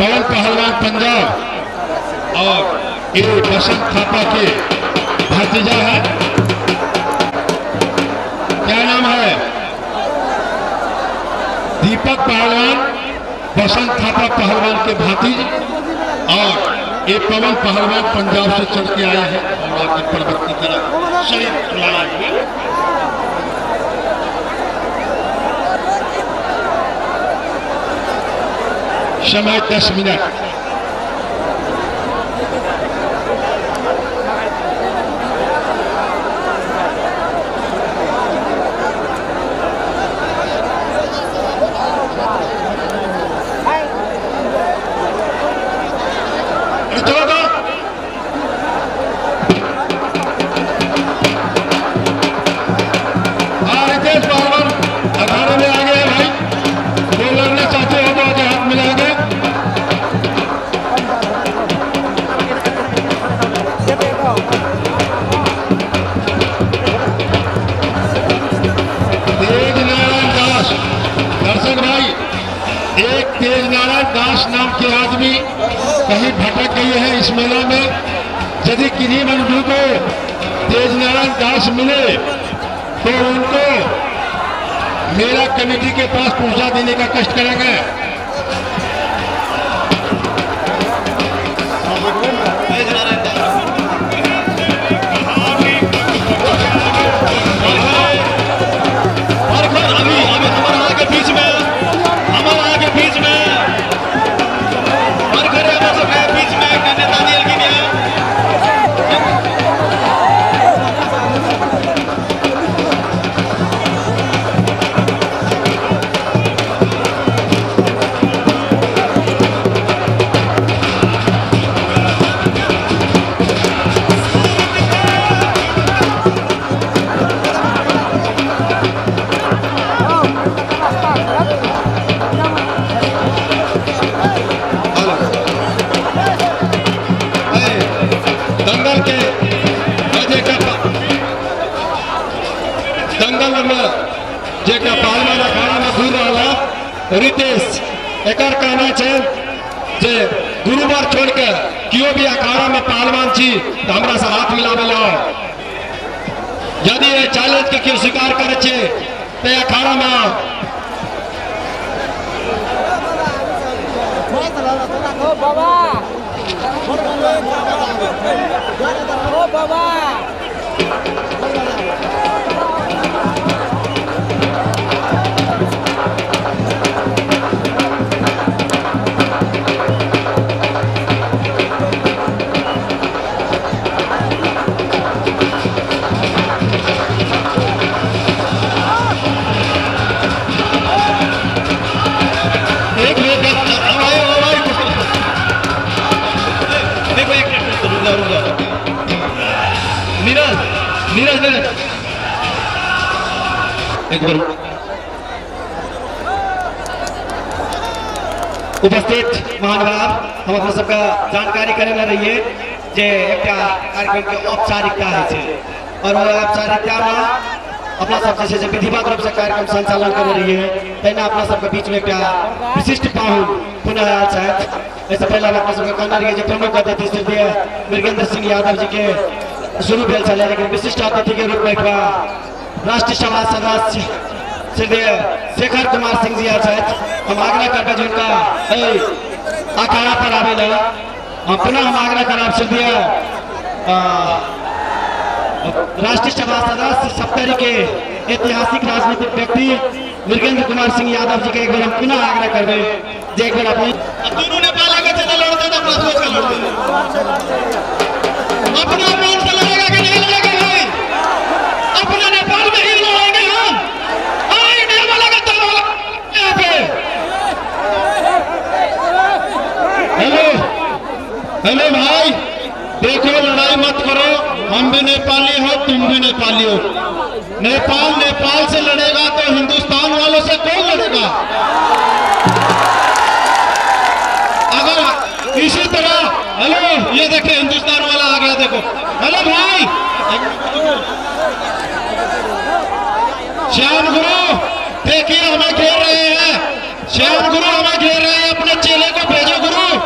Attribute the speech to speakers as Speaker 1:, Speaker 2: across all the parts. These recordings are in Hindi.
Speaker 1: पवन पहलवान पंजाब और ये बसंत थापा के भतीजा है। क्या नाम है? दीपक पहलवान बसंत थापा पहलवान के भातीज और ये पवन पहलवान पंजाब से चढ़ के आया है और आगे पर्वत की तरफ शरीर लाया है। समय 10 मिनट। तेज नारायण दास नाम के आदमी कहीं भटक गए हैं इस मेला में। यदि किन्हीं बंधु को तेज नारायण दास मिले तो उनको मेला कमेटी के पास पहुंचा देने का कष्ट करेंगे। जेका पहलवान अखाड़ा में घूर रहा रितेश एकर कहना है जे गुरुवार छोड़ के क्यों भी अखाड़ा में पहलवान छी तो हमरा से हाथ मिलावे लाओ। यदि ये चैलेंज के क्यों स्वीकार करे छे तो अखाड़ा में आओ। बाबा नीरज एक बार उपस्थित महानुभाव हम अपना सबका जानकारी करे ला रहिए जे एक कार्यक्रम के औपचारिकता है और वो औपचारिकता में अपना सब जैसे विधिवत रूप से कार्यक्रम संचालन कर रही है तेना अपना सबके बीच में एक विशिष्ट पाहुन पुनः आया चाहे। ऐसे पहले अपना सबका कहना रही है प्रमुख अतिथि श्री मृगेंद्र सिंह यादव जी के शुरू भेल चले, लेकिन विशिष्ट अतिथि के रूप में राष्ट्रीय सभा सदस्य श्री शेखर कुमार सिंह जी आए। हम आग्रह करके जिनका अखाड़ा पर आवे हम पुनः हम आग्रह कराब श्री राष्ट्रीय सभा सदस्य सप्तरी के ऐतिहासिक राजनीतिक व्यक्ति मृगेंद्र कुमार सिंह यादव जी के एक बार हम पुनः आग्रह करबे जे एक बार अपनी दोनों नेपाल के चला लड़ते तो अपना सोच कर लड़ते अपना प्राण से लड़ेगा कि नहीं लड़ेगा भाई? अपना नेपाल में ही लड़ेंगे हम। आई नहीं लड़ेगा तो यहाँ पे। हेलो हेलो भाई, देखो लड़ाई मत करो, हम भी नेपाली हो तुम भी नेपाली हो। नेपाल से लड़ेगा तो हिंदुस्तान वालों से कौन लड़ेगा? अगर इसी तरह हेलो ये देखिए हिंदुस्तान वाला आ गया देखो। हेलो भाई श्याम गुरु देखिए हमें घेर रहे हैं, श्याम गुरु हमें घेर रहे हैं, अपने चेले को भेजो गुरु।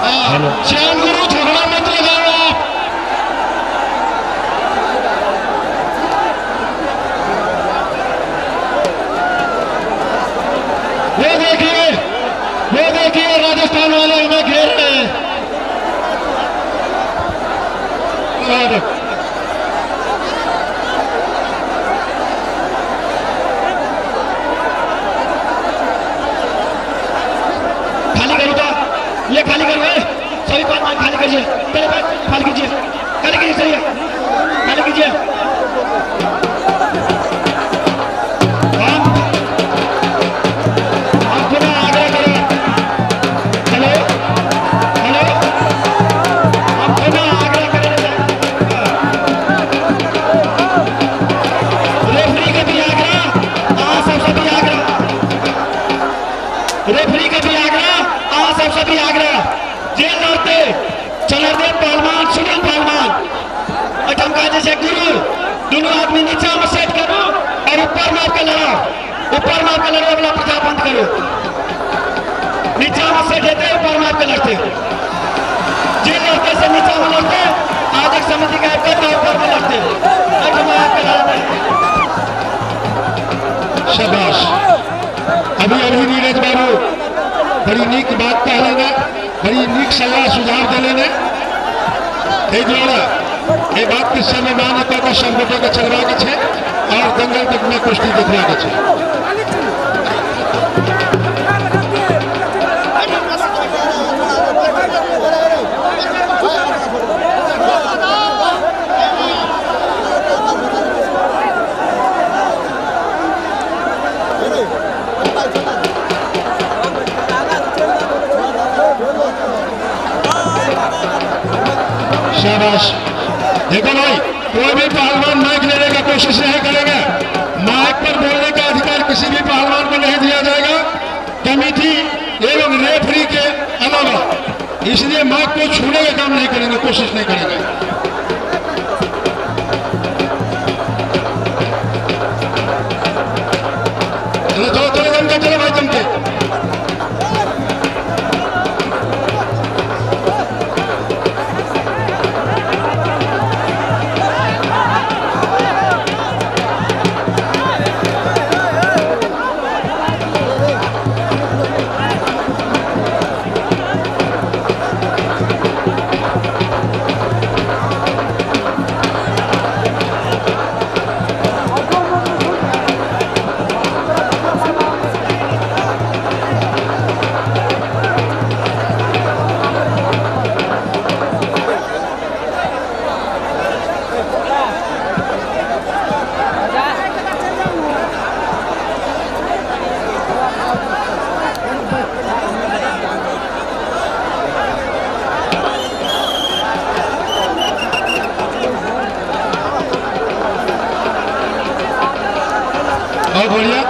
Speaker 2: श्याम गुरु झगड़ा मत लगाओ आप। वो देखिए राजस्थान वाले हमें घेर रहे हैं।
Speaker 1: खाली करो तो ये खाली करो है सभी पार्ट खाली कीजिए पहले बात खाली कीजिए सही है खाली कीजिए आप पुनः आग्रह करें हेलो हेलो आप पुनः आग्रह करें रेफरी का भी आग्रह सबसे भी आग्रह रेफरी का भी आग्रह सभी आग्रह जेल लड़ते चलते पहलवान सुनील पहलवान अटमका जैसे गुरु दोनों आदमी नीचे में सेट करो और ऊपर मार के लड़ो अगला प्रचार बंद करो नीचे में सेट देते ऊपर मार के लड़ते जेल लड़ते से नीचे में लड़ते आज एक समिति का ऊपर में लड़ते
Speaker 2: शाबाश। अभी नीरज बाबू बड़ी नीक बात कह लेने बड़ी नीक सलाह सुझाव दे लेने ये बात के समय मान्यता का सब गोटे के चलवा के छे और दंगल तक में कुश्ती देखवा के छे। शाबाश। देखो भाई कोई भी पहलवान माइक लेने का कोशिश नहीं करेगा। माइक पर बोलने का अधिकार किसी भी पहलवान को नहीं दिया जाएगा कमेटी एवं रेफरी के अलावा, इसलिए माइक को छूने का काम नहीं करेंगे, कोशिश नहीं करेंगे। चलो जम के चलो भाई जम के। बहुत बढ़िया।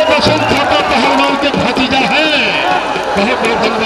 Speaker 2: बसंत थापा पहलवान के भतीजा है, बहुत बहुत